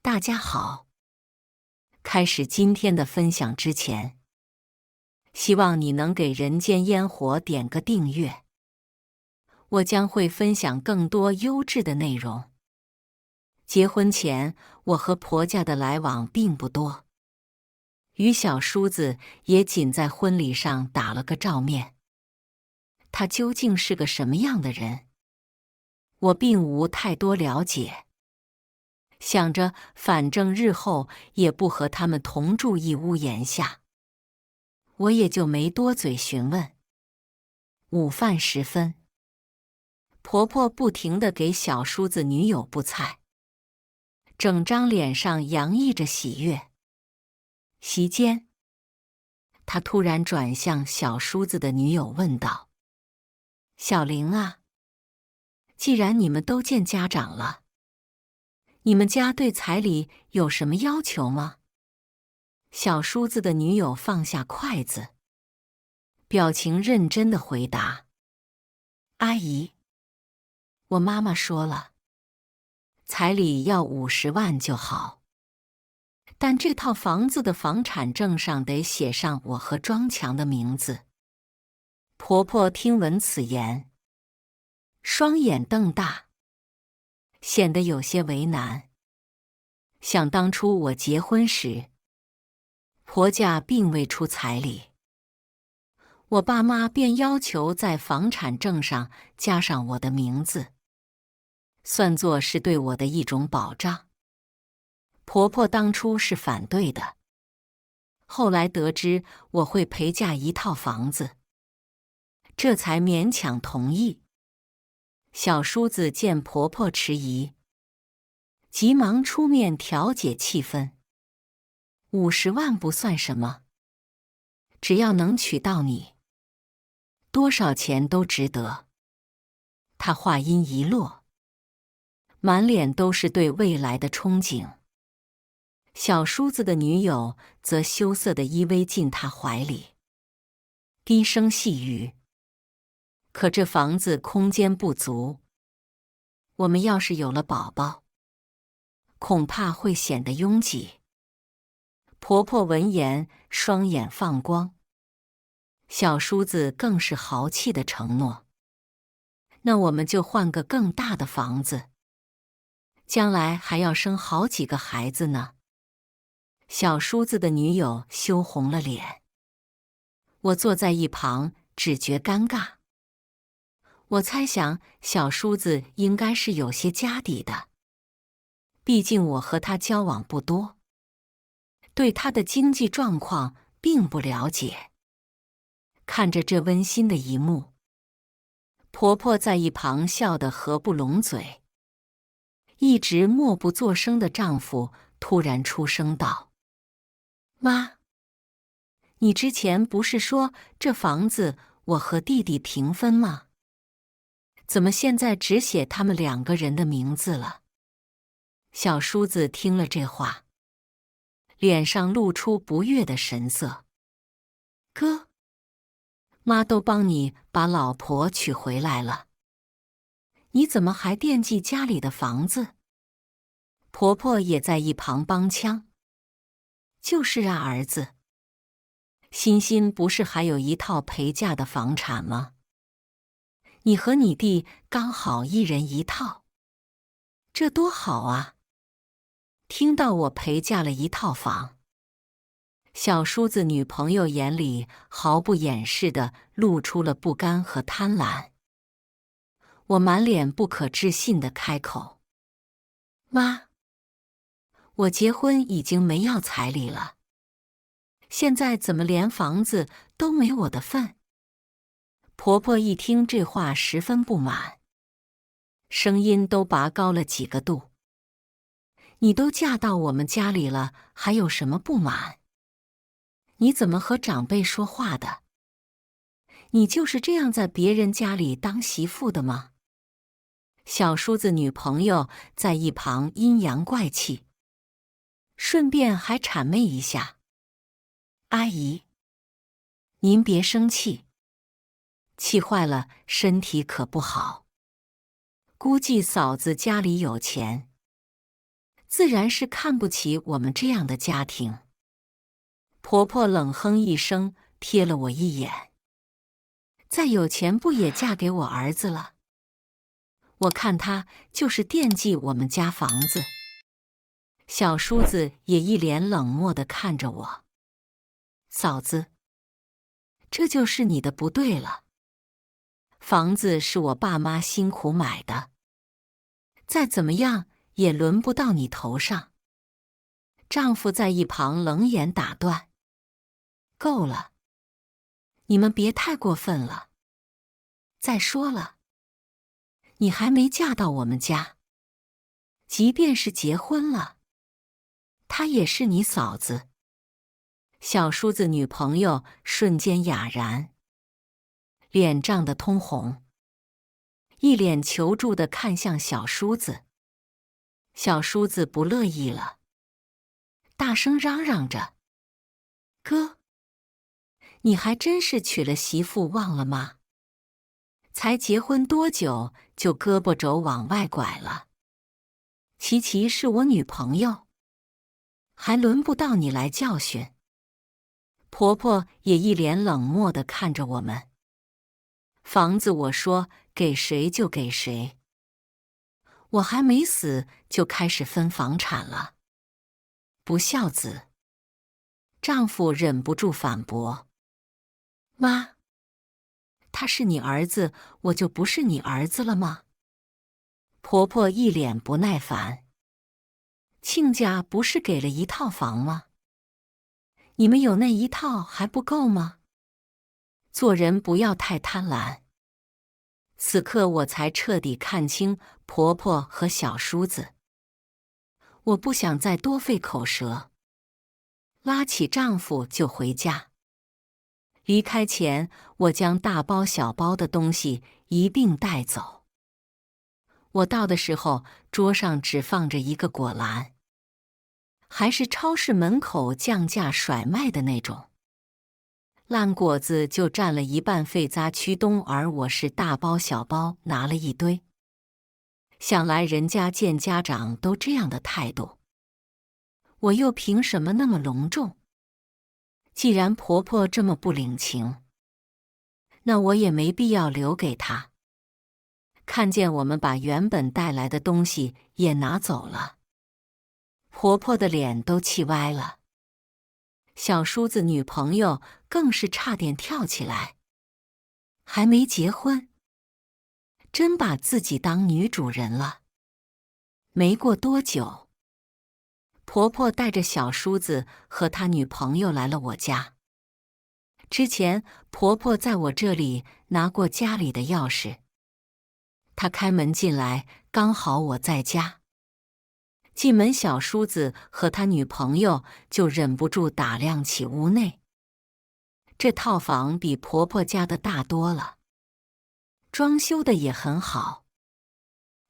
大家好。开始今天的分享之前，希望你能给人间烟火点个订阅。我将会分享更多优质的内容。结婚前，我和婆家的来往并不多，与小叔子也仅在婚礼上打了个照面。他究竟是个什么样的人，我并无太多了解。想着反正日后也不和他们同住一屋檐下，我也就没多嘴询问。午饭时分，婆婆不停地给小叔子女友布菜，整张脸上洋溢着喜悦。席间，她突然转向小叔子的女友问道：“小玲啊，既然你们都见家长了，你们家对彩礼有什么要求吗？”小叔子的女友放下筷子，表情认真地回答：“阿姨，我妈妈说了，彩礼要50万就好，但这套房子的房产证上得写上我和庄强的名字。”婆婆听闻此言，双眼瞪大，显得有些为难。想当初我结婚时，婆家并未出彩礼，我爸妈便要求在房产证上加上我的名字，算作是对我的一种保障。婆婆当初是反对的，后来得知我会陪嫁一套房子，这才勉强同意。小叔子见婆婆迟疑，急忙出面调解气氛：“50万不算什么，只要能娶到你，多少钱都值得。”他话音一落，满脸都是对未来的憧憬。小叔子的女友则羞涩地依偎进他怀里，低声细语：“可这房子空间不足，我们要是有了宝宝，恐怕会显得拥挤。”婆婆闻言，双眼放光。小叔子更是豪气地承诺：“那我们就换个更大的房子，将来还要生好几个孩子呢。”小叔子的女友羞红了脸，我坐在一旁只觉尴尬。我猜想小叔子应该是有些家底的，毕竟我和他交往不多，对他的经济状况并不了解。看着这温馨的一幕，婆婆在一旁笑得合不拢嘴。一直默不作声的丈夫突然出声道：“妈，你之前不是说这房子我和弟弟平分吗？怎么现在只写他们2个人的名字了？”小叔子听了这话，脸上露出不悦的神色：“哥，妈都帮你把老婆娶回来了，你怎么还惦记家里的房子？”婆婆也在一旁帮腔：“就是啊，儿子，欣欣不是还有一套陪嫁的房产吗？你和你弟刚好1人1套，这多好啊！”听到我陪嫁了一套房，小叔子女朋友眼里毫不掩饰地露出了不甘和贪婪。我满脸不可置信地开口：“妈，我结婚已经没要彩礼了，现在怎么连房子都没我的份？”婆婆一听这话十分不满，声音都拔高了几个度：“你都嫁到我们家里了，还有什么不满？你怎么和长辈说话的？你就是这样在别人家里当媳妇的吗？”小叔子女朋友在一旁阴阳怪气，顺便还谄媚一下：“阿姨，您别生气，气坏了身体可不好。估计嫂子家里有钱，自然是看不起我们这样的家庭。婆婆冷哼一声，瞥了我一眼。再有钱不也嫁给我儿子了？我看她就是惦记我们家房子。小叔子也一脸冷漠地看着我。嫂子，这就是你的不对了。房子是我爸妈辛苦买的，再怎么样也轮不到你头上。丈夫在一旁冷眼打断：够了，你们别太过分了。再说了，你还没嫁到我们家，即便是结婚了，她也是你嫂子。小叔子女朋友瞬间哑然，脸涨得通红，一脸求助地看向小叔子。小叔子不乐意了，大声嚷嚷着：哥，你还真是娶了媳妇忘了吗？才结婚多久就胳膊肘往外拐了？琪琪是我女朋友，还轮不到你来教训。婆婆也一脸冷漠地看着我们。房子我说给谁就给谁，我还没死就开始分房产了，不孝子。丈夫忍不住反驳：妈，他是你儿子，我就不是你儿子了吗？婆婆一脸不耐烦：亲家不是给了一套房吗？你们有那一套还不够吗？做人不要太贪婪。此刻我才彻底看清婆婆和小叔子，我不想再多费口舌，拉起丈夫就回家。离开前，我将大包小包的东西一并带走。我到的时候，桌上只放着一个果篮，还是超市门口降价甩卖的那种。烂果子就占了一半，废渣驱东，而我是大包小包拿了一堆。想来人家见家长都这样的态度，我又凭什么那么隆重？既然婆婆这么不领情，那我也没必要留给她。看见我们把原本带来的东西也拿走了，婆婆的脸都气歪了。小叔子女朋友更是差点跳起来。还没结婚，真把自己当女主人了。没过多久，婆婆带着小叔子和他女朋友来了我家。之前婆婆在我这里拿过家里的钥匙，她开门进来，刚好我在家。进门，小叔子和他女朋友就忍不住打量起屋内。这套房比婆婆家的大多了，装修的也很好。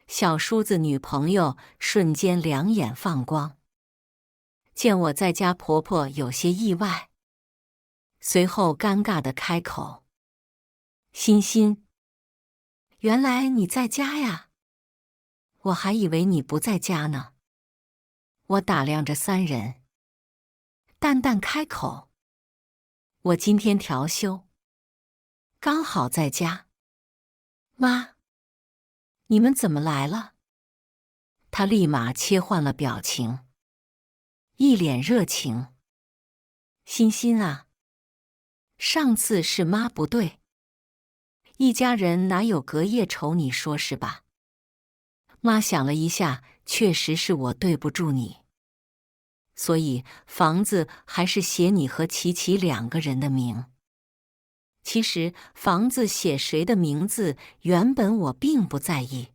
小叔子女朋友瞬间两眼放光，见我在家，婆婆有些意外，随后尴尬地开口：欣欣，原来你在家呀，我还以为你不在家呢。我打量着三人，淡淡开口：我今天调休，刚好在家。妈，你们怎么来了？她立马切换了表情，一脸热情。欣欣啊，上次是妈不对，一家人哪有隔夜仇，你说是吧？妈想了一下，确实是我对不住你，所以房子还是写你和琪琪两个人的名。其实房子写谁的名字，原本我并不在意。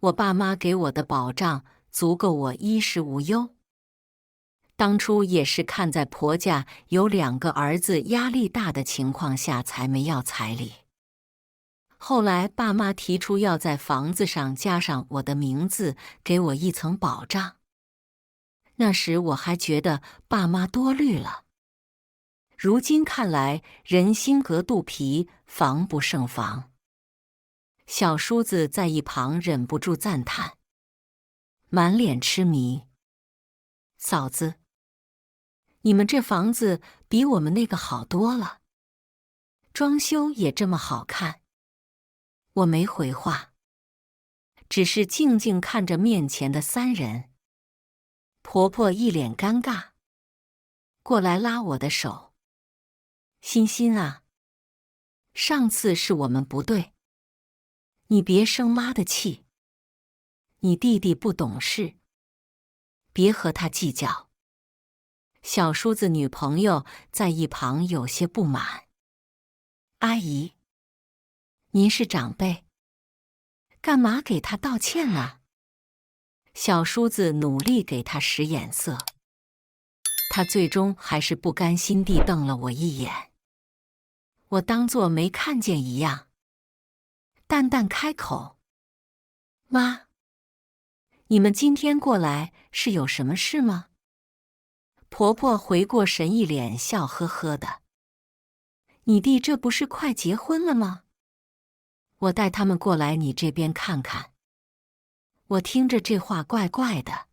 我爸妈给我的保障足够我衣食无忧。当初也是看在婆家有2个儿子压力大的情况下，才没要彩礼。后来爸妈提出要在房子上加上我的名字，给我一层保障。那时我还觉得爸妈多虑了，如今看来，人心隔肚皮，防不胜防。小叔子在一旁忍不住赞叹：满脸痴迷。嫂子，你们这房子比我们那个好多了，装修也这么好看。我没回话，只是静静看着面前的三人。婆婆一脸尴尬，过来拉我的手。欣欣啊，上次是我们不对，你别生妈的气。你弟弟不懂事，别和他计较。小叔子女朋友在一旁有些不满。阿姨，您是长辈，干嘛给他道歉呢？小叔子努力给他使眼色，他最终还是不甘心地瞪了我一眼。我当作没看见一样，淡淡开口：“妈，你们今天过来是有什么事吗？”婆婆回过神，一脸笑呵呵的：“你弟这不是快结婚了吗？我带他们过来你这边看看。”我听着这话怪怪的，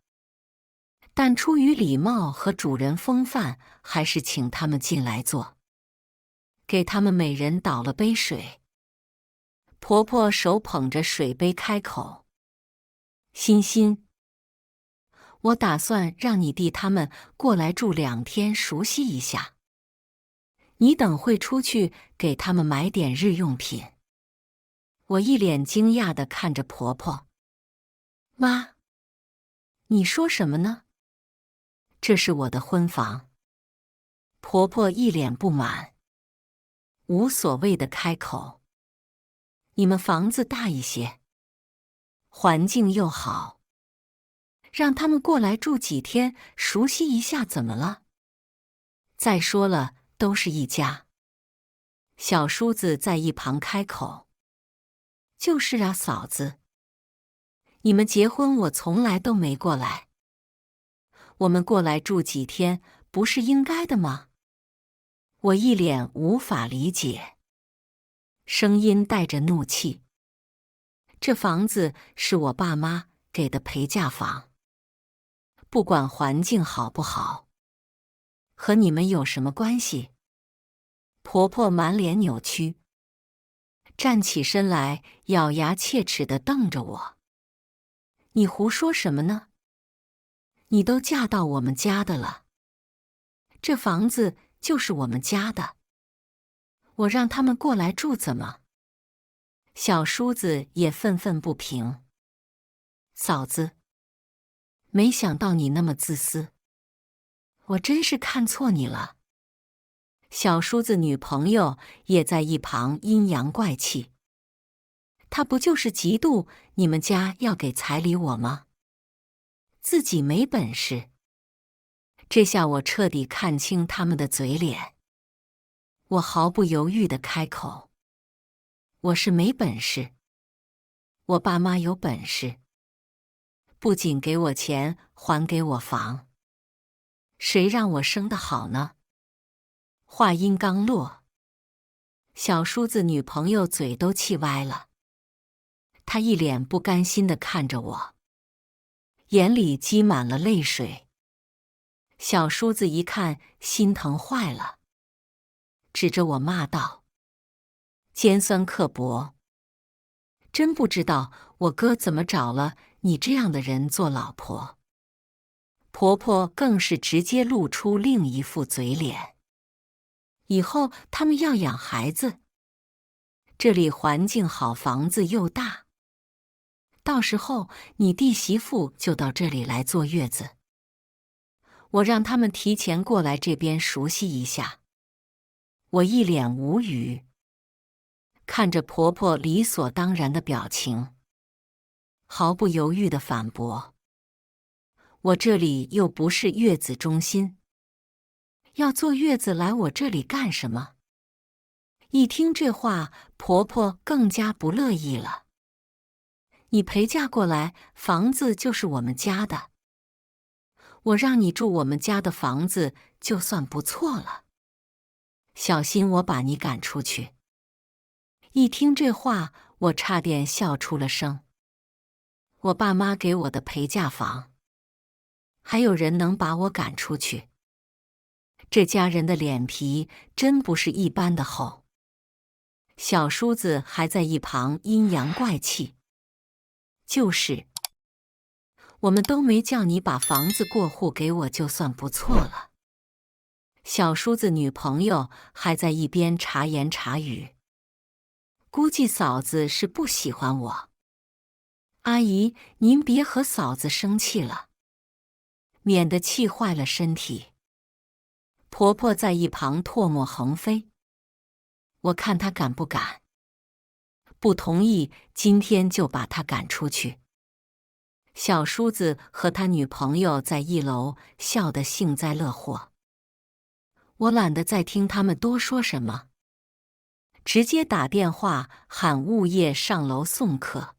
但出于礼貌和主人风范，还是请他们进来坐，给他们每人倒了杯水。婆婆手捧着水杯开口：“欣欣，我打算让你弟他们过来住2天，熟悉一下。你等会出去给他们买点日用品。”我一脸惊讶地看着婆婆：“妈，你说什么呢？这是我的婚房。”婆婆一脸不满，无所谓的开口：“你们房子大一些，环境又好，让他们过来住几天，熟悉一下怎么了？再说了，都是一家。”小叔子在一旁开口：“就是啊，嫂子，你们结婚我从来都没过来，我们过来住几天不是应该的吗？”我一脸无法理解，声音带着怒气：“这房子是我爸妈给的陪嫁房，不管环境好不好，和你们有什么关系？”婆婆满脸扭曲，站起身来，咬牙切齿地瞪着我：“你胡说什么呢？你都嫁到我们家的了，这房子就是我们家的，我让他们过来住怎么？”小叔子也愤愤不平：“嫂子，没想到你那么自私，我真是看错你了。”小叔子女朋友也在一旁阴阳怪气：“他不就是嫉妒你们家要给彩礼我吗？自己没本事。”这下我彻底看清他们的嘴脸。我毫不犹豫地开口：“我是没本事，我爸妈有本事，不仅给我钱，还给我房，谁让我生得好呢？”话音刚落，小叔子女朋友嘴都气歪了，她一脸不甘心地看着我，眼里积满了泪水。小叔子一看，心疼坏了，指着我骂道：“尖酸刻薄，真不知道我哥怎么找了你这样的人做老婆。”婆婆更是直接露出另一副嘴脸：“以后他们要养孩子，这里环境好，房子又大，到时候你弟媳妇就到这里来坐月子。我让他们提前过来这边熟悉一下。”我一脸无语，看着婆婆理所当然的表情，毫不犹豫地反驳：“我这里又不是月子中心，要坐月子来我这里干什么？”一听这话，婆婆更加不乐意了：“你陪嫁过来，房子就是我们家的，我让你住我们家的房子就算不错了，小心我把你赶出去。”一听这话，我差点笑出了声。我爸妈给我的陪嫁房，还有人能把我赶出去？这家人的脸皮真不是一般的厚。小叔子还在一旁阴阳怪气：“就是，我们都没叫你把房子过户给我，就算不错了。”小叔子女朋友还在一边茶言茶语：“估计嫂子是不喜欢我。阿姨，您别和嫂子生气了，免得气坏了身体。”婆婆在一旁唾沫横飞，我看她敢不敢。不同意，今天就把他赶出去。小叔子和他女朋友在一楼笑得幸灾乐祸，我懒得再听他们多说什么，直接打电话喊物业上楼送客。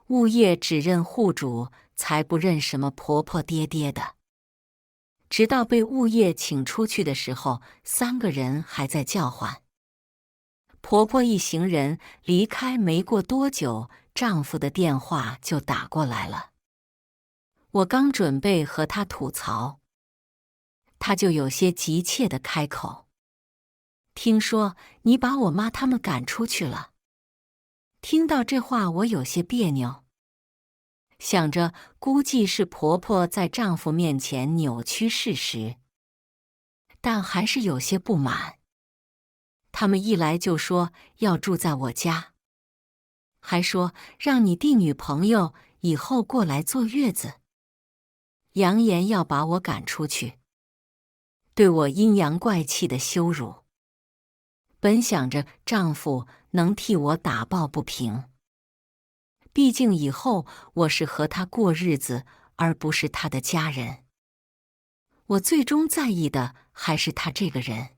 物业只认户主，才不认什么婆婆爹爹的。直到被物业请出去的时候，3个人还在叫唤。婆婆一行人离开没过多久，丈夫的电话就打过来了。我刚准备和他吐槽，他就有些急切地开口：“听说你把我妈他们赶出去了。”听到这话，我有些别扭，想着估计是婆婆在丈夫面前扭曲事实，但还是有些不满。他们一来就说要住在我家，还说让你弟女朋友以后过来坐月子，扬言要把我赶出去，对我阴阳怪气的羞辱。本想着丈夫能替我打抱不平，毕竟以后我是和他过日子，而不是他的家人。我最终在意的还是他这个人。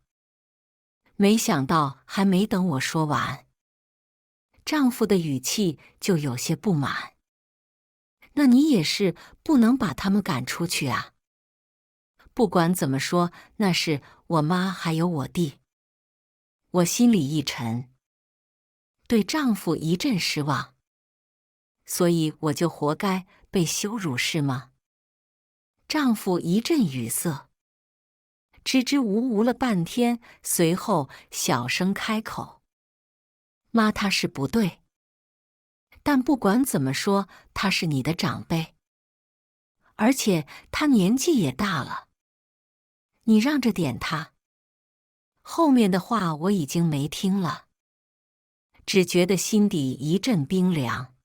没想到还没等我说完，丈夫的语气就有些不满：“那你也是不能把他们赶出去啊！不管怎么说，那是我妈还有我弟。”我心里一沉，对丈夫一阵失望。所以我就活该被羞辱是吗？丈夫一阵语塞，支支吾吾了半天，随后小声开口：“妈，他是不对，但不管怎么说，他是你的长辈，而且他年纪也大了，你让着点他。”后面的话我已经没听了，只觉得心底一阵冰凉。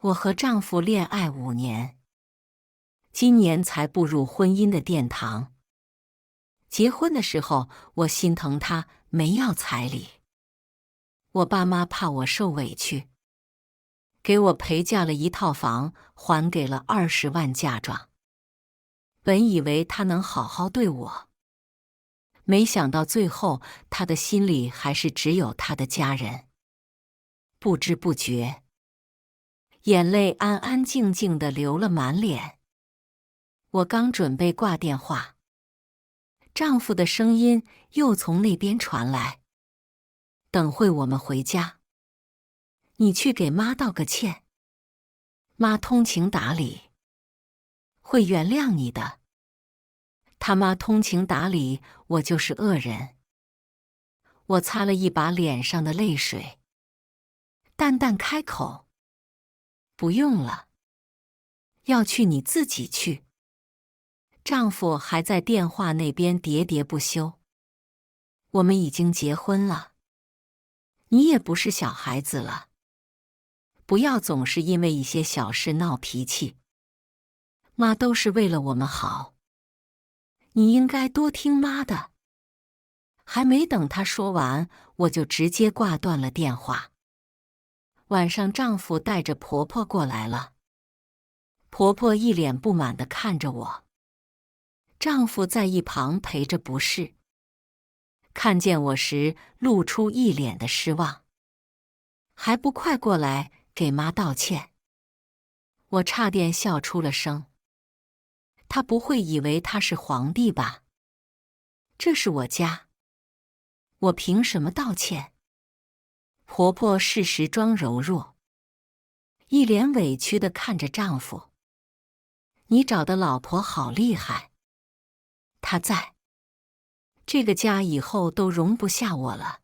我和丈夫恋爱5年，今年才步入婚姻的殿堂。结婚的时候，我心疼他没要彩礼，我爸妈怕我受委屈，给我陪嫁了1套房，还给了20万嫁妆。本以为他能好好对我，没想到最后他的心里还是只有他的家人。不知不觉，眼泪安安静静地流了满脸。我刚准备挂电话，丈夫的声音又从那边传来：“等会我们回家，你去给妈道个歉，妈通情达理，会原谅你的。”他妈通情达理，我就是恶人。我擦了一把脸上的泪水，淡淡开口：“不用了，要去你自己去。”丈夫还在电话那边喋喋不休：“我们已经结婚了，你也不是小孩子了，不要总是因为一些小事闹脾气。妈都是为了我们好，你应该多听妈的。”还没等他说完，我就直接挂断了电话。晚上，丈夫带着婆婆过来了，婆婆一脸不满地看着我，丈夫在一旁陪着不是。看见我时，露出一脸的失望：“还不快过来给妈道歉！”我差点笑出了声。他不会以为他是皇帝吧？这是我家，我凭什么道歉？婆婆适时装柔弱：“一脸委屈地看着丈夫。你找的老婆好厉害，她在这个家以后都容不下我了。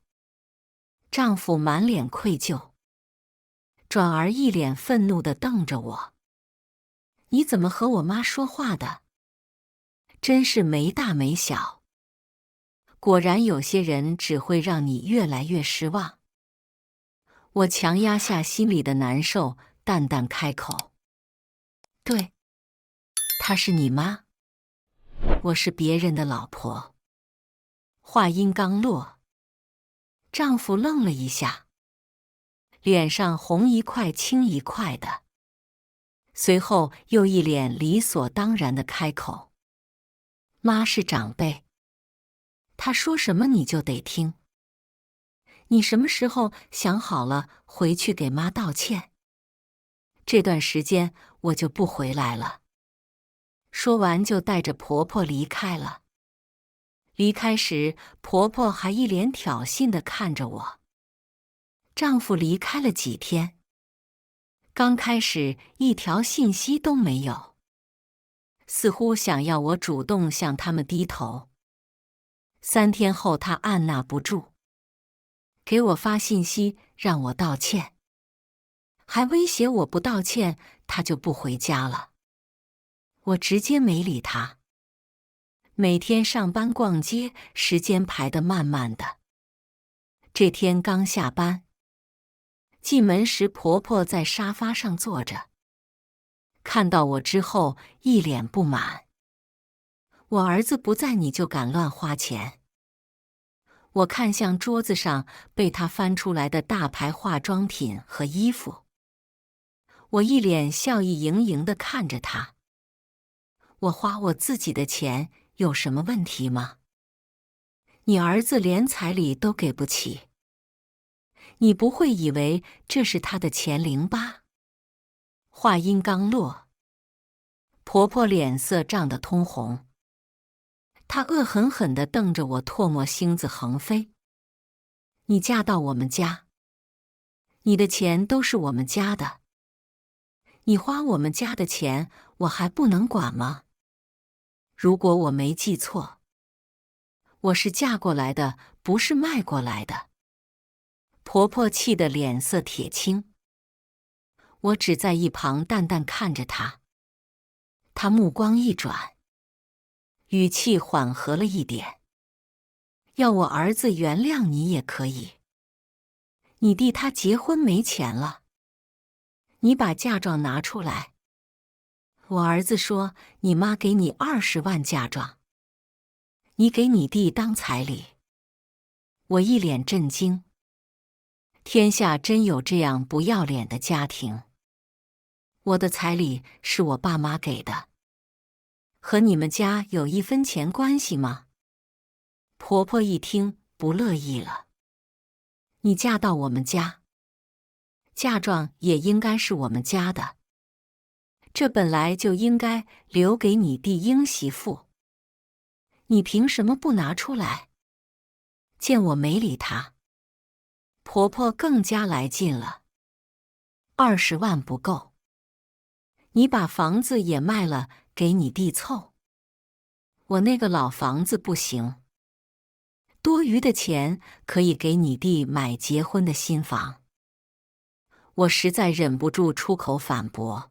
丈夫满脸愧疚，转而一脸愤怒地瞪着我。你怎么和我妈说话的？真是没大没小。果然有些人只会让你越来越失望。我强压下心里的难受，淡淡开口：对，她是你妈，我是别人的老婆。话音刚落，丈夫愣了一下，脸上红一块青一块的，随后又一脸理所当然地开口：妈是长辈，她说什么你就得听。你什么时候想好了回去给妈道歉？这段时间我就不回来了。说完就带着婆婆离开了。离开时，婆婆还一脸挑衅地看着我。丈夫离开了几天，刚开始一条信息都没有，似乎想要我主动向他们低头。3天后，他按捺不住，给我发信息让我道歉，还威胁我不道歉他就不回家了。我直接没理他。每天上班逛街，时间排得满满的。这天刚下班，进门时婆婆在沙发上坐着，看到我之后一脸不满：我儿子不在你就敢乱花钱？我看向桌子上被她翻出来的大牌化妆品和衣服，我一脸笑意盈盈地看着她：我花我自己的钱有什么问题吗？你儿子连彩礼都给不起，你不会以为这是他的钱零吧？话音刚落，婆婆脸色涨得通红，她恶狠狠地瞪着我，唾沫星子横飞。你嫁到我们家，你的钱都是我们家的，你花我们家的钱，我还不能管吗？如果我没记错，我是嫁过来的，不是卖过来的。婆婆气得脸色铁青，我只在一旁淡淡看着她。她目光一转，语气缓和了一点：要我儿子原谅你也可以，你弟他结婚没钱了，你把嫁妆拿出来。我儿子说你妈给你20万嫁妆，你给你弟当彩礼。我一脸震惊，天下真有这样不要脸的家庭。我的彩礼是我爸妈给的，和你们家有1分钱关系吗？婆婆一听不乐意了：你嫁到我们家，嫁妆也应该是我们家的，这本来就应该留给你弟婴媳妇，你凭什么不拿出来？见我没理她，婆婆更加来劲了：20万不够，你把房子也卖了给你弟凑。我那个老房子不行，多余的钱可以给你弟买结婚的新房。我实在忍不住出口反驳：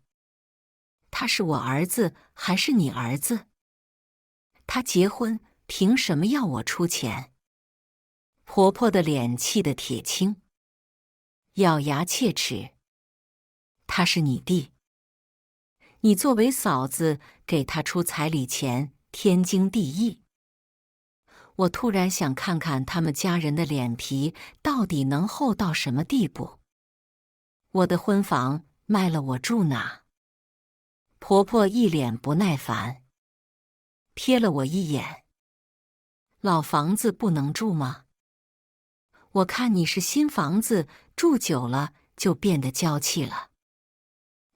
他是我儿子还是你儿子？他结婚凭什么要我出钱？婆婆的脸气得铁青，咬牙切齿：他是你弟，你作为嫂子给他出彩礼钱，天经地义。我突然想看看他们家人的脸皮到底能厚到什么地步。我的婚房卖了，我住哪？婆婆一脸不耐烦，瞥了我一眼：老房子不能住吗？我看你是新房子住久了就变得娇气了。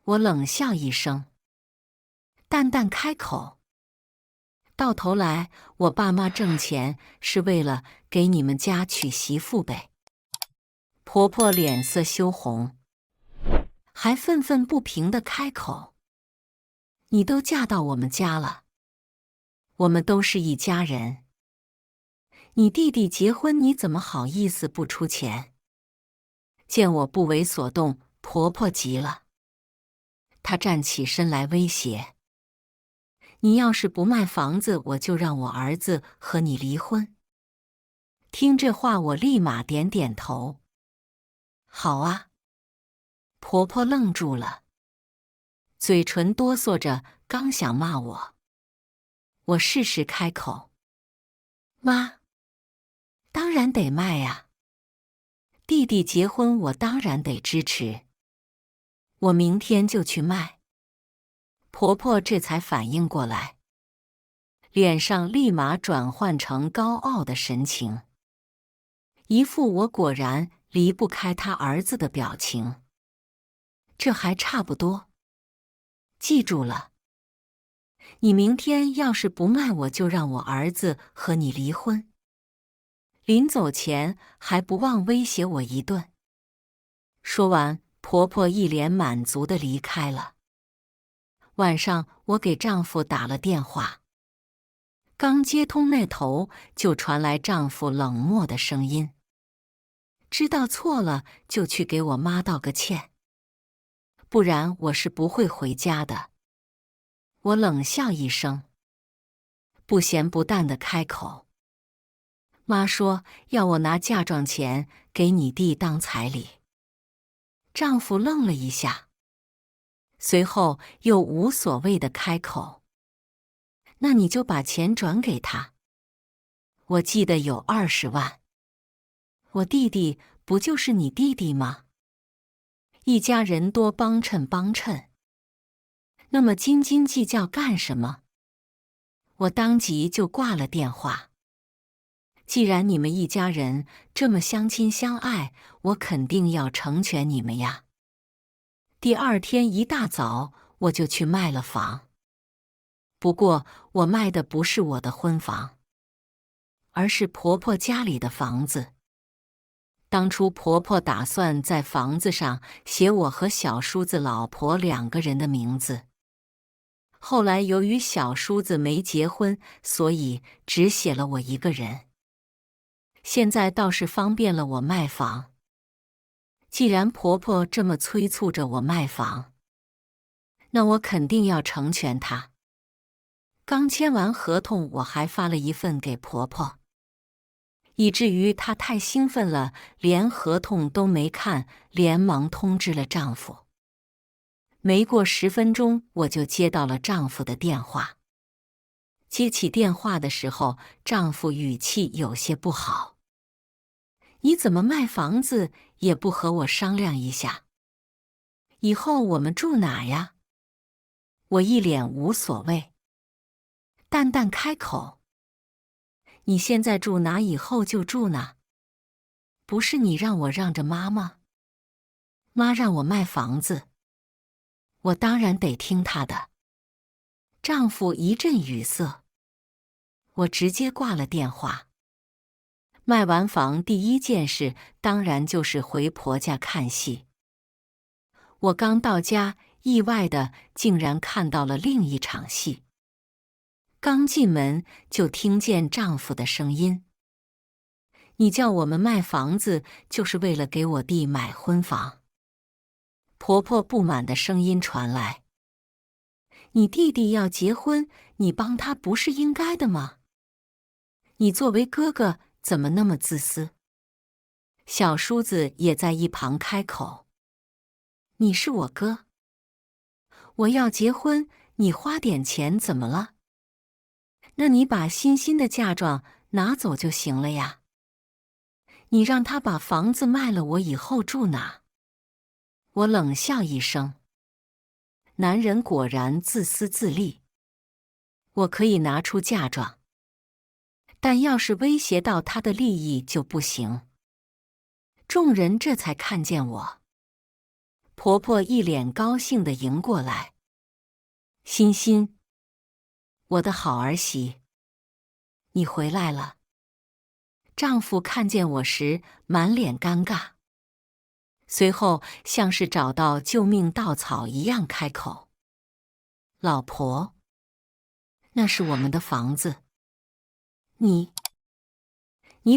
我冷笑一声，淡淡开口：到头来我爸妈挣钱是为了给你们家娶媳妇呗。婆婆脸色羞红：还愤愤不平地开口：你都嫁到我们家了，我们都是一家人。你弟弟结婚，你怎么好意思不出钱？见我不为所动，婆婆急了，她站起身来威胁：你要是不卖房子，我就让我儿子和你离婚。听这话，我立马点点头。好啊。婆婆愣住了，嘴唇哆嗦着，刚想骂我，我适时开口：妈，当然得卖呀！弟弟结婚，我当然得支持。我明天就去卖。婆婆这才反应过来，脸上立马转换成高傲的神情，一副我果然离不开他儿子的表情。这还差不多。记住了，你明天要是不卖，我就让我儿子和你离婚。临走前还不忘威胁我一顿。说完，婆婆一脸满足地离开了。晚上，我给丈夫打了电话，刚接通那头就传来丈夫冷漠的声音：知道错了就去给我妈道个歉，不然我是不会回家的。我冷笑一声，不咸不淡地开口：妈说要我拿嫁妆钱给你弟当彩礼。丈夫愣了一下，随后又无所谓地开口：那你就把钱转给他，我记得有20万。我弟弟不就是你弟弟吗？一家人多帮衬帮衬，那么斤斤计较干什么？我当即就挂了电话。既然你们一家人这么相亲相爱，我肯定要成全你们呀。第二天一大早，我就去卖了房。不过，我卖的不是我的婚房，而是婆婆家里的房子。当初婆婆打算在房子上写我和小叔子老婆2个人的名字，后来由于小叔子没结婚，所以只写了我一个人。现在倒是方便了我卖房。既然婆婆这么催促着我卖房，那我肯定要成全她。刚签完合同，我还发了一份给婆婆，以至于她太兴奋了，连合同都没看，连忙通知了丈夫。没过10分钟，我就接到了丈夫的电话。接起电话的时候，丈夫语气有些不好：你怎么卖房子也不和我商量一下？以后我们住哪呀？我一脸无所谓，淡淡开口：你现在住哪，以后就住哪。不是你让我让着妈吗？妈让我卖房子，我当然得听她的。丈夫一阵语塞，我直接挂了电话。卖完房第一件事当然就是回婆家看戏。我刚到家，意外的竟然看到了另一场戏。刚进门就听见丈夫的声音：你叫我们卖房子就是为了给我弟买婚房。婆婆不满的声音传来：你弟弟要结婚，你帮他不是应该的吗？你作为哥哥怎么那么自私？小叔子也在一旁开口：你是我哥，我要结婚，你花点钱怎么了？那你把欣欣的嫁妆拿走就行了呀。你让他把房子卖了，我以后住哪？我冷笑一声：男人果然自私自利。我可以拿出嫁妆，但要是威胁到他的利益就不行。众人这才看见我。婆婆一脸高兴地迎过来：欣欣，我的好儿媳，你回来了。丈夫看见我时满脸尴尬，随后像是找到救命稻草一样开口：“老婆，那是我们的房子，你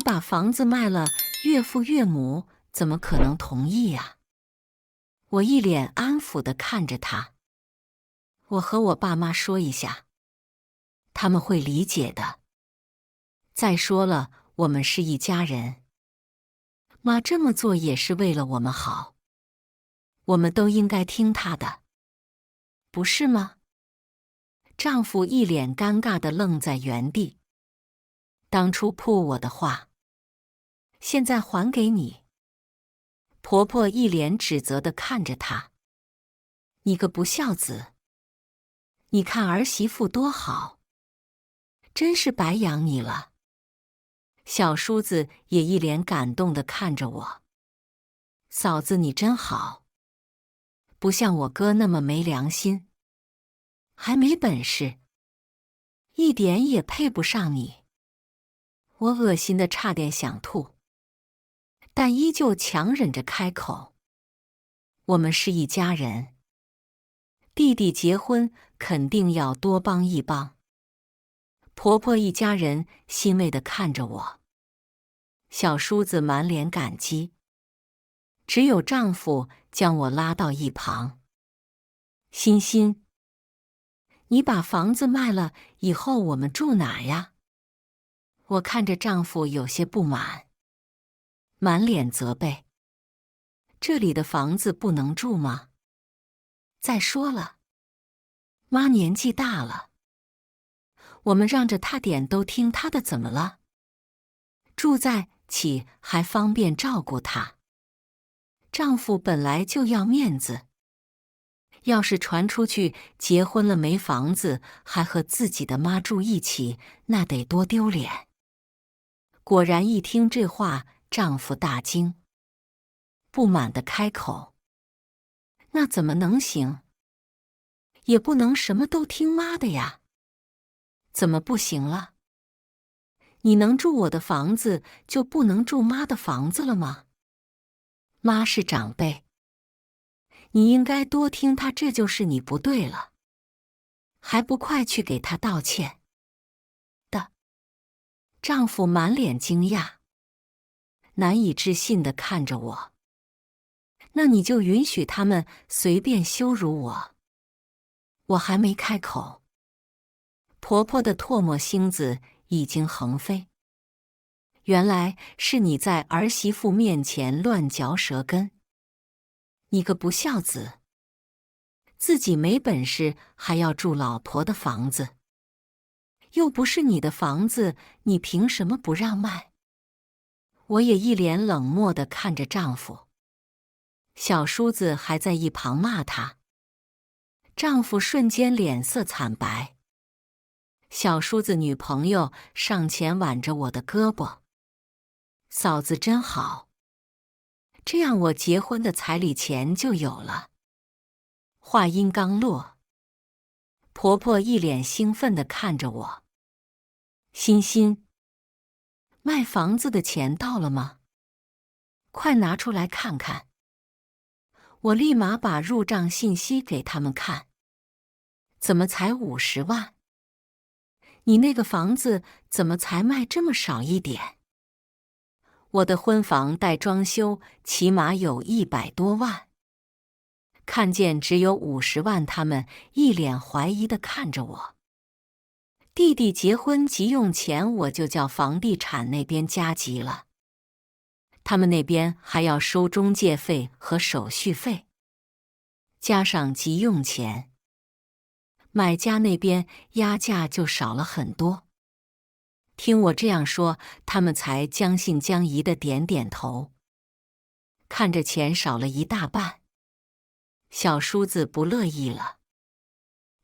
把房子卖了，岳父岳母怎么可能同意呀？”我一脸安抚地看着他：“我和我爸妈说一下，他们会理解的。再说了，我们是一家人，妈这么做也是为了我们好，我们都应该听她的，不是吗？”丈夫一脸尴尬地愣在原地。当初扑我的话，现在还给你。婆婆一脸指责地看着她：“你个不孝子！你看儿媳妇多好，真是白养你了。”小叔子也一脸感动地看着我：“嫂子你真好，不像我哥那么没良心，还没本事，一点也配不上你。”我恶心得差点想吐，但依旧强忍着开口：“我们是一家人，弟弟结婚肯定要多帮一帮。”婆婆一家人欣慰地看着我，小叔子满脸感激，只有丈夫将我拉到一旁：“欣欣，你把房子卖了以后，我们住哪呀？”我看着丈夫有些不满，满脸责备：“这里的房子不能住吗？再说了，妈年纪大了，我们让着她点都听她的，怎么了？住在起还方便照顾她。丈夫本来就要面子，要是传出去结婚了没房子，还和自己的妈住一起，那得多丢脸。”果然一听这话，丈夫大惊，不满地开口：“那怎么能行？也不能什么都听妈的呀。怎么不行了？你能住我的房子，就不能住妈的房子了吗？妈是长辈，你应该多听她，这就是你不对了，还不快去给她道歉？”丈夫满脸惊讶，难以置信地看着我：“那你就允许他们随便羞辱我？”我还没开口，婆婆的唾沫星子已经横飞。原来是你在儿媳妇面前乱嚼舌根，你个不孝子，自己没本事还要住老婆的房子，又不是你的房子，你凭什么不让卖？我也一脸冷漠地看着丈夫，小叔子还在一旁骂他。丈夫瞬间脸色惨白，小叔子女朋友上前挽着我的胳膊：“嫂子真好，这样我结婚的彩礼钱就有了。”话音刚落，婆婆一脸兴奋地看着我：“欣欣，卖房子的钱到了吗？快拿出来看看。”我立马把入账信息给他们看。怎么才50万？你那个房子怎么才卖这么少一点？我的婚房带装修起码有100多万。看见只有50万，他们一脸怀疑地看着我。弟弟结婚急用钱，我就叫房地产那边加急了。他们那边还要收中介费和手续费，加上急用钱，买家那边压价就少了很多。听我这样说，他们才将信将疑地点点头。看着钱少了一大半，小叔子不乐意了。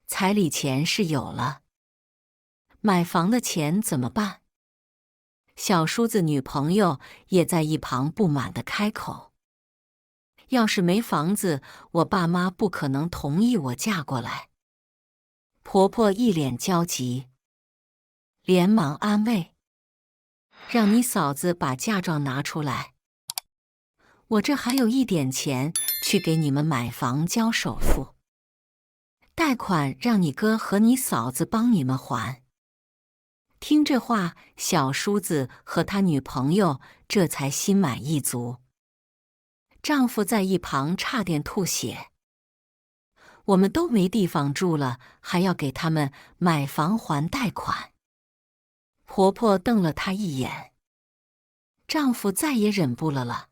彩礼钱是有了，买房的钱怎么办？小叔子女朋友也在一旁不满地开口：“要是没房子，我爸妈不可能同意我嫁过来。”婆婆一脸焦急，连忙安慰：“让你嫂子把嫁妆拿出来。”我这还有一点钱去给你们买房交首付，贷款让你哥和你嫂子帮你们还。”听这话，小叔子和他女朋友这才心满意足。丈夫在一旁差点吐血。我们都没地方住了，还要给他们买房还贷款。婆婆瞪了她一眼，丈夫再也忍不了，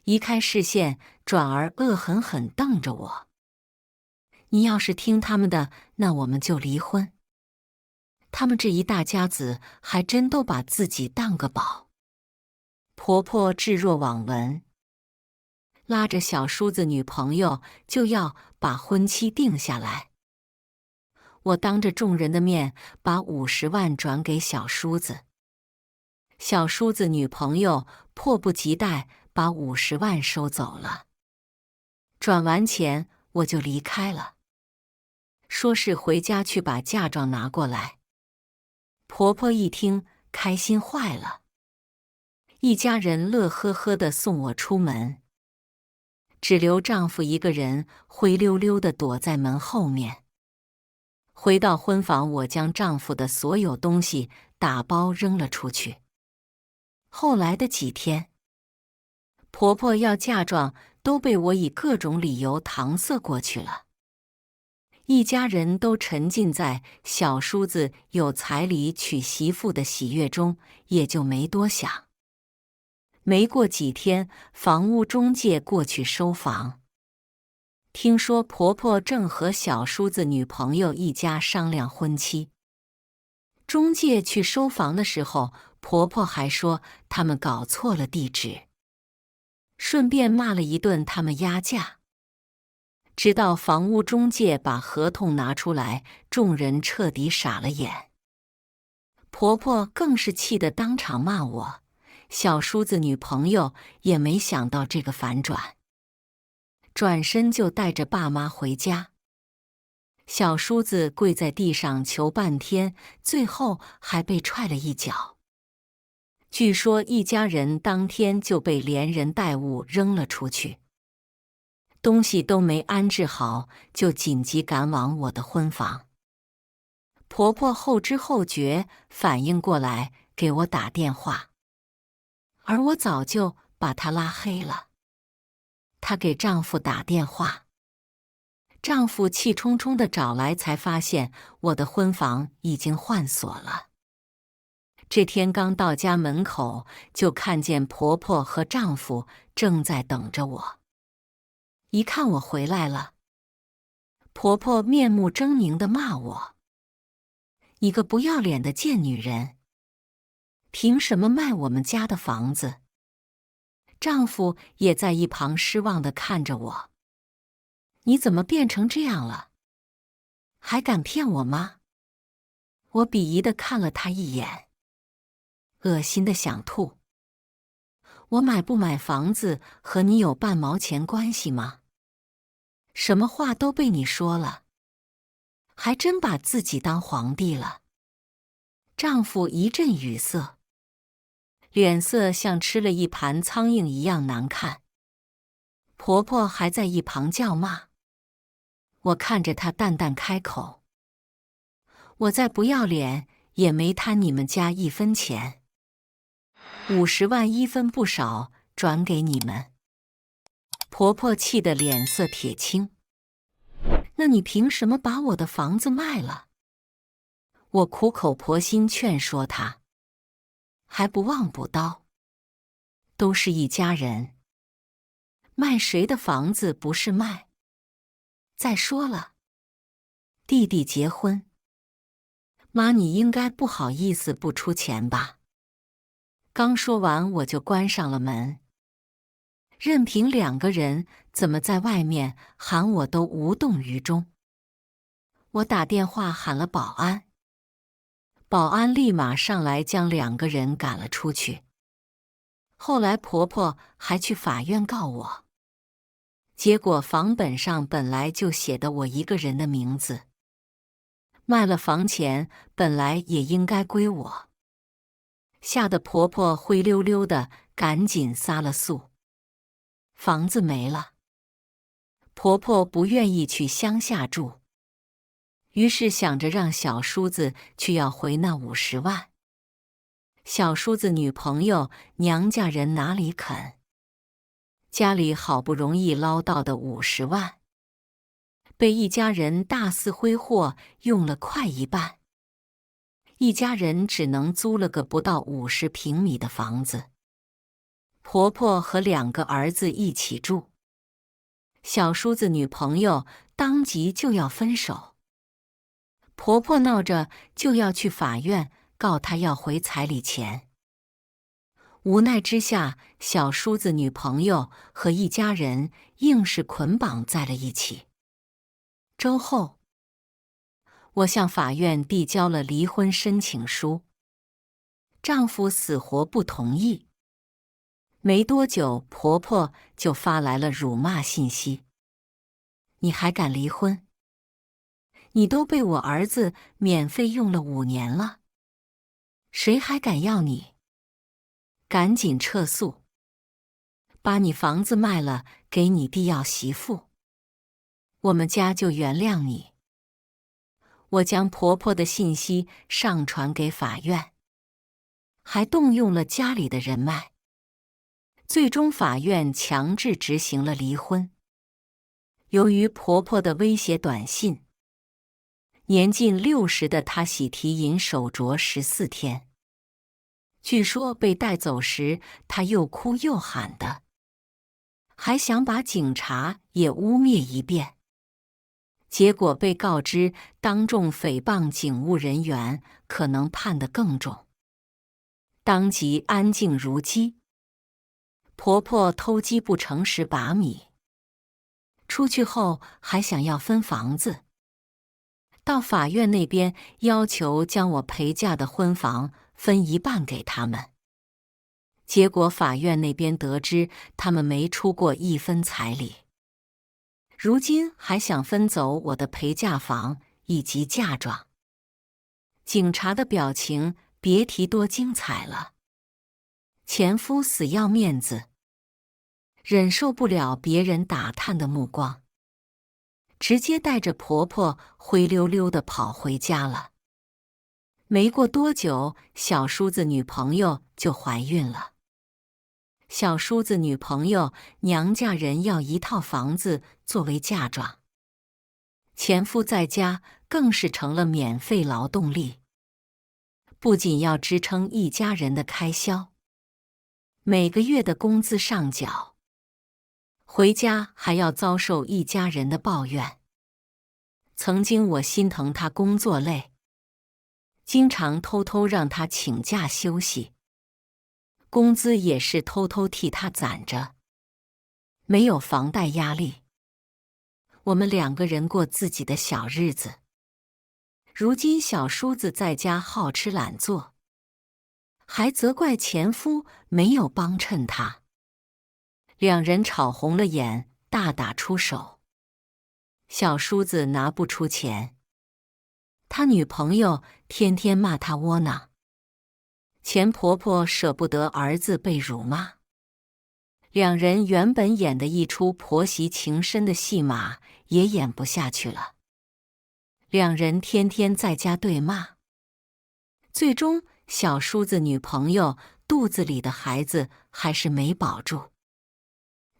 移开视线，转而恶狠狠瞪着我：“你要是听他们的，那我们就离婚。他们这一大家子还真都把自己当个宝。”婆婆置若罔闻，拉着小叔子女朋友就要把婚期定下来。我当着众人的面把50万转给小叔子，小叔子女朋友迫不及待把50万收走了。转完钱我就离开了，说是回家去把嫁妆拿过来。婆婆一听，开心坏了，一家人乐呵呵地送我出门，只留丈夫一个人灰溜溜地躲在门后面。回到婚房，我将丈夫的所有东西打包扔了出去。后来的几天，婆婆要嫁妆都被我以各种理由搪塞过去了。一家人都沉浸在小叔子有彩礼娶媳妇的喜悦中，也就没多想。没过几天，房屋中介过去收房。听说婆婆正和小叔子女朋友一家商量婚期。中介去收房的时候，婆婆还说他们搞错了地址，顺便骂了一顿他们压价。直到房屋中介把合同拿出来，众人彻底傻了眼。婆婆更是气得当场骂我，小叔子女朋友也没想到这个反转，转身就带着爸妈回家。小叔子跪在地上求半天，最后还被踹了一脚。据说一家人当天就被连人带物扔了出去，东西都没安置好，就紧急赶往我的婚房。婆婆后知后觉，反应过来给我打电话，而我早就把她拉黑了。她给丈夫打电话，丈夫气冲冲地找来，才发现我的婚房已经换锁了。这天刚到家门口，就看见婆婆和丈夫正在等着我。一看我回来了，婆婆面目狰狞地骂我：“你个不要脸的贱女人，凭什么卖我们家的房子？”丈夫也在一旁失望地看着我：“你怎么变成这样了？还敢骗我妈？”我鄙夷地看了他一眼，恶心的想吐。我买不买房子和你有半毛钱关系吗？什么话都被你说了，还真把自己当皇帝了。丈夫一阵语塞，脸色像吃了一盘苍蝇一样难看。婆婆还在一旁叫骂。我看着她淡淡开口：“我再不要脸，也没贪你们家一分钱。50万一分不少，转给你们。”婆婆气得脸色铁青：“那你凭什么把我的房子卖了？”我苦口婆心劝说她，还不忘补刀：“都是一家人，卖谁的房子不是卖？再说了，弟弟结婚，妈你应该不好意思不出钱吧？”刚说完，我就关上了门。任凭2个人怎么在外面喊我，都无动于衷。我打电话喊了保安，保安立马上来将2个人赶了出去。后来婆婆还去法院告我，结果房本上本来就写的我一个人的名字，卖了房钱本来也应该归我。吓得婆婆灰溜溜的，赶紧撒了诉。房子没了。婆婆不愿意去乡下住，于是想着让小叔子去要回那50万。小叔子女朋友娘家人哪里肯？家里好不容易捞到的50万，被一家人大肆挥霍，用了快一半。一家人只能租了个不到50平米的房子。婆婆和2个儿子一起住。小叔子女朋友当即就要分手，婆婆闹着就要去法院告她要回彩礼钱。无奈之下，小叔子女朋友和一家人硬是捆绑在了一起。周后，我向法院递交了离婚申请书，丈夫死活不同意。没多久，婆婆就发来了辱骂信息：“你还敢离婚？你都被我儿子免费用了5年了，谁还敢要你？赶紧撤诉，把你房子卖了给你弟要媳妇，我们家就原谅你。”我将婆婆的信息上传给法院，还动用了家里的人脉。最终法院强制执行了离婚。由于婆婆的威胁短信，年近60的她喜提银手镯14天。据说被带走时，她又哭又喊的，还想把警察也污蔑一遍。结果被告知当众诽谤警务人员，可能判得更重，当即安静如鸡。婆婆偷鸡不成蚀把米，出去后还想要分房子，到法院那边要求将我陪嫁的婚房分一半给他们。结果法院那边得知他们没出过1分彩礼，如今还想分走我的陪嫁房以及嫁妆。警察的表情别提多精彩了。前夫死要面子，忍受不了别人打探的目光，直接带着婆婆灰溜溜地跑回家了。没过多久，小叔子女朋友就怀孕了。小叔子女朋友娘家人要1套房子作为嫁妆，前夫在家更是成了免费劳动力，不仅要支撑一家人的开销，每个月的工资上缴，回家还要遭受一家人的抱怨。曾经我心疼他工作累，经常偷偷让他请假休息，工资也是偷偷替他攒着，没有房贷压力，我们2个人过自己的小日子。如今小叔子在家好吃懒做，还责怪前夫没有帮衬他，2人吵红了眼，大打出手。小叔子拿不出钱，他女朋友天天骂他窝囊，前婆婆舍不得儿子被辱骂。2人原本演的一出婆媳情深的戏码也演不下去了，2人天天在家对骂。最终小叔子女朋友肚子里的孩子还是没保住，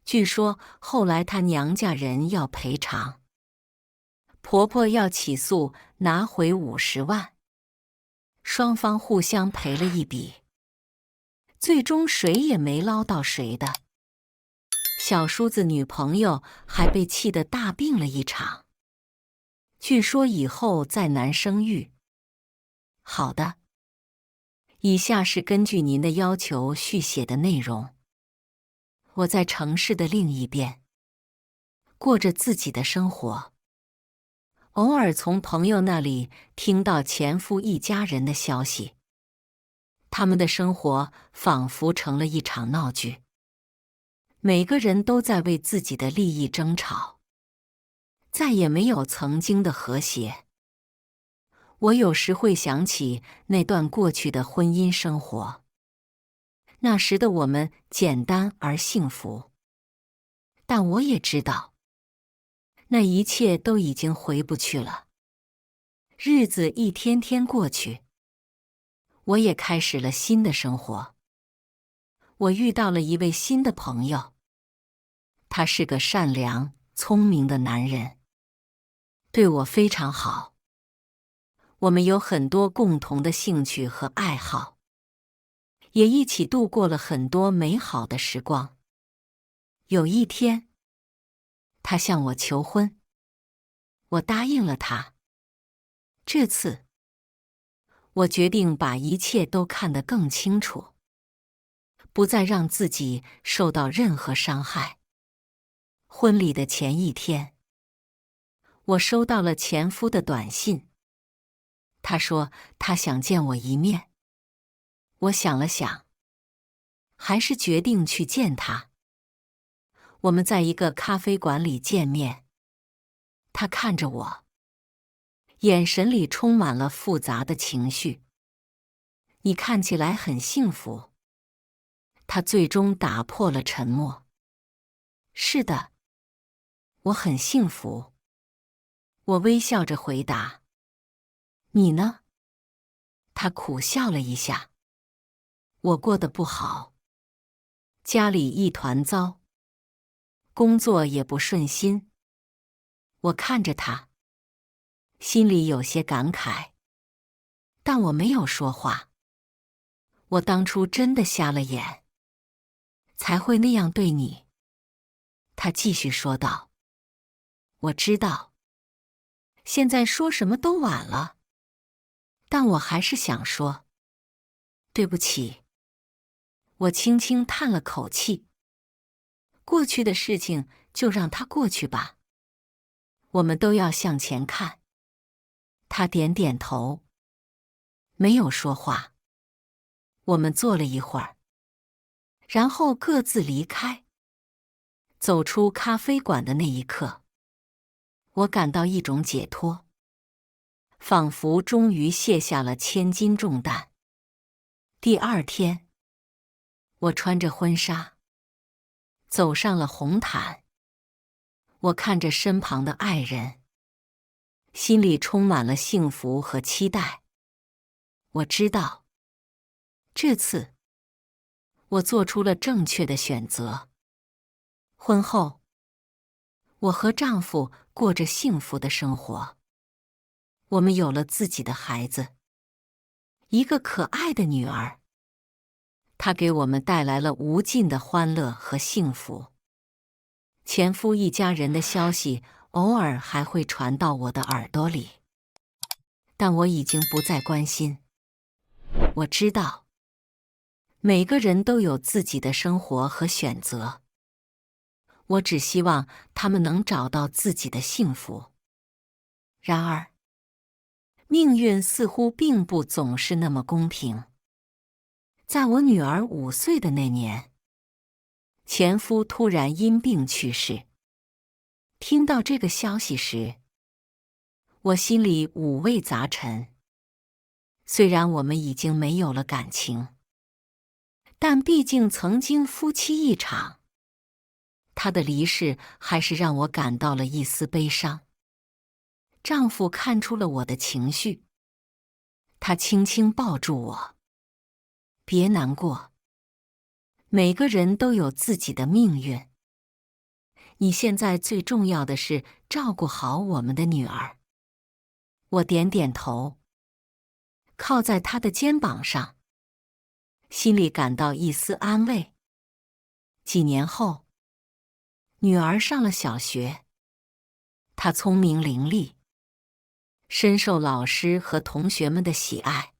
据说后来她娘家人要赔偿，婆婆要起诉拿回50万，双方互相赔了一笔，最终谁也没捞到谁的。小叔子女朋友还被气得大病了一场，据说以后再难生育。好的，以下是根据您的要求续写的内容。我在城市的另一边，过着自己的生活，偶尔从朋友那里听到前夫一家人的消息，他们的生活仿佛成了一场闹剧，每个人都在为自己的利益争吵，再也没有曾经的和谐。我有时会想起那段过去的婚姻生活，那时的我们简单而幸福。但我也知道，那一切都已经回不去了。日子一天天过去，我也开始了新的生活。我遇到了一位新的朋友，他是个善良、聪明的男人，对我非常好。我们有很多共同的兴趣和爱好，也一起度过了很多美好的时光。有一天，他向我求婚，我答应了他。这次，我决定把一切都看得更清楚，不再让自己受到任何伤害。婚礼的前一天，我收到了前夫的短信，他说他想见我一面。我想了想，还是决定去见他。我们在一个咖啡馆里见面，他看着我，眼神里充满了复杂的情绪。你看起来很幸福。他最终打破了沉默。是的，我很幸福。我微笑着回答。你呢？他苦笑了一下。我过得不好，家里一团糟，工作也不顺心。我看着他，心里有些感慨，但我没有说话。我当初真的瞎了眼，才会那样对你。他继续说道。我知道，现在说什么都晚了，但我还是想说，对不起。我轻轻叹了口气。过去的事情就让它过去吧，我们都要向前看。他点点头，没有说话。我们坐了一会儿，然后各自离开。走出咖啡馆的那一刻，我感到一种解脱，仿佛终于卸下了千斤重担。第二天，我穿着婚纱，走上了红毯。我看着身旁的爱人，心里充满了幸福和期待。我知道，这次我做出了正确的选择。婚后，我和丈夫过着幸福的生活。我们有了自己的孩子，一个可爱的女儿。她给我们带来了无尽的欢乐和幸福。前夫一家人的消息偶尔还会传到我的耳朵里，但我已经不再关心。我知道，每个人都有自己的生活和选择。我只希望他们能找到自己的幸福。然而，命运似乎并不总是那么公平。在我女儿5岁的那年，前夫突然因病去世。听到这个消息时，我心里五味杂陈。虽然我们已经没有了感情，但毕竟曾经夫妻一场。他的离世还是让我感到了一丝悲伤。丈夫看出了我的情绪，他轻轻抱住我。别难过，每个人都有自己的命运。你现在最重要的是照顾好我们的女儿。我点点头，靠在他的肩膀上，心里感到一丝安慰。几年后，女儿上了小学，她聪明伶俐，深受老师和同学们的喜爱。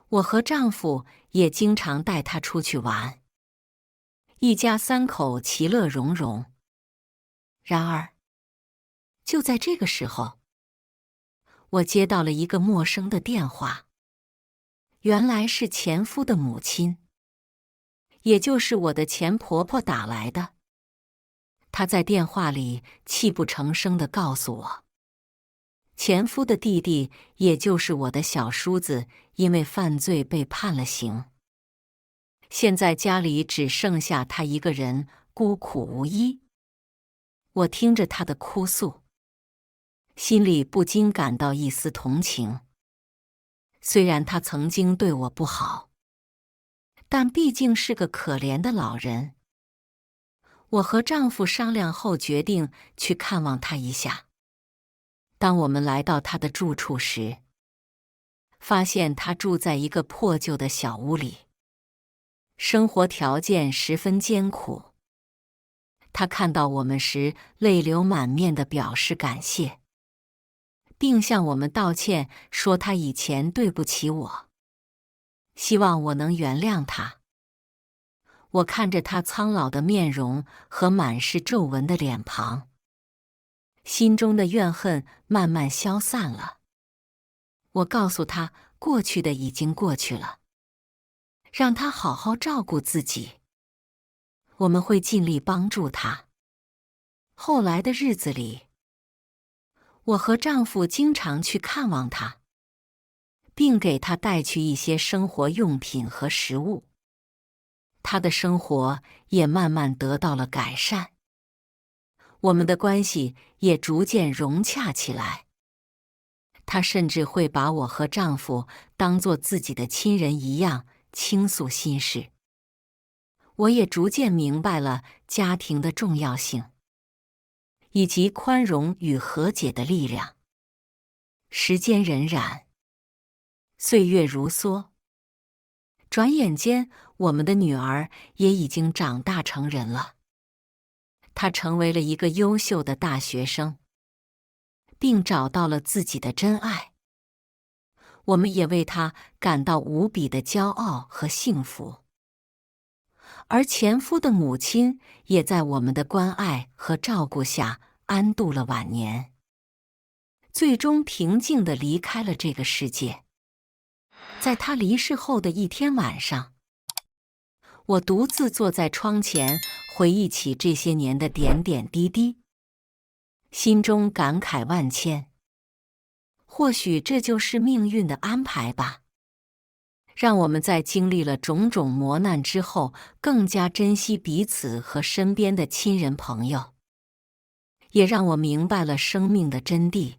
我和丈夫也经常带她出去玩，一家3口其乐融融。然而，就在这个时候，我接到了一个陌生的电话，原来是前夫的母亲，也就是我的前婆婆打来的。她在电话里泣不成声地告诉我，前夫的弟弟，也就是我的小叔子，因为犯罪被判了刑。现在家里只剩下他一个人，孤苦无依。我听着她的哭诉，心里不禁感到一丝同情。虽然她曾经对我不好，但毕竟是个可怜的老人。我和丈夫商量后决定去看望她一下。当我们来到她的住处时，发现她住在一个破旧的小屋里，生活条件十分艰苦。她看到我们时，泪流满面地表示感谢，并向我们道歉，说她以前对不起我，希望我能原谅她。我看着她苍老的面容和满是皱纹的脸庞，心中的怨恨慢慢消散了。我告诉她，过去的已经过去了，让她好好照顾自己，我们会尽力帮助她。后来的日子里，我和丈夫经常去看望她，并给她带去一些生活用品和食物。她的生活也慢慢得到了改善，我们的关系也逐渐融洽起来。她甚至会把我和丈夫当作自己的亲人一样倾诉心事。我也逐渐明白了家庭的重要性，以及宽容与和解的力量。时间荏苒，岁月如梭，转眼间，我们的女儿也已经长大成人了。她成为了一个优秀的大学生，并找到了自己的真爱。我们也为她感到无比的骄傲和幸福。而前夫的母亲也在我们的关爱和照顾下安度了晚年，最终平静地离开了这个世界。在他离世后的一天晚上，我独自坐在窗前，回忆起这些年的点点滴滴，心中感慨万千。或许这就是命运的安排吧，让我们在经历了种种磨难之后，更加珍惜彼此和身边的亲人朋友，也让我明白了生命的真谛，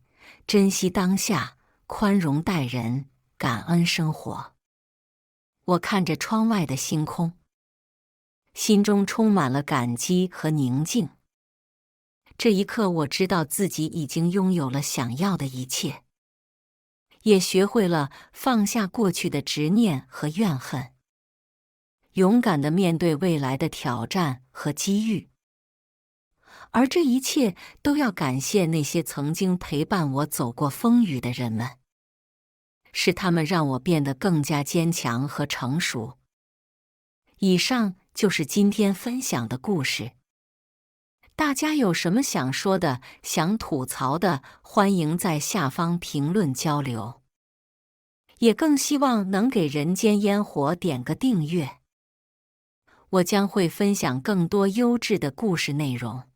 珍惜当下，宽容待人，感恩生活。我看着窗外的星空，心中充满了感激和宁静。这一刻，我知道自己已经拥有了想要的一切，也学会了放下过去的执念和怨恨，勇敢地面对未来的挑战和机遇。而这一切都要感谢那些曾经陪伴我走过风雨的人们，是他们让我变得更加坚强和成熟。以上就是今天分享的故事。大家有什么想说的、想吐槽的，欢迎在下方评论交流。也更希望能给人间烟火点个订阅，我将会分享更多优质的故事内容。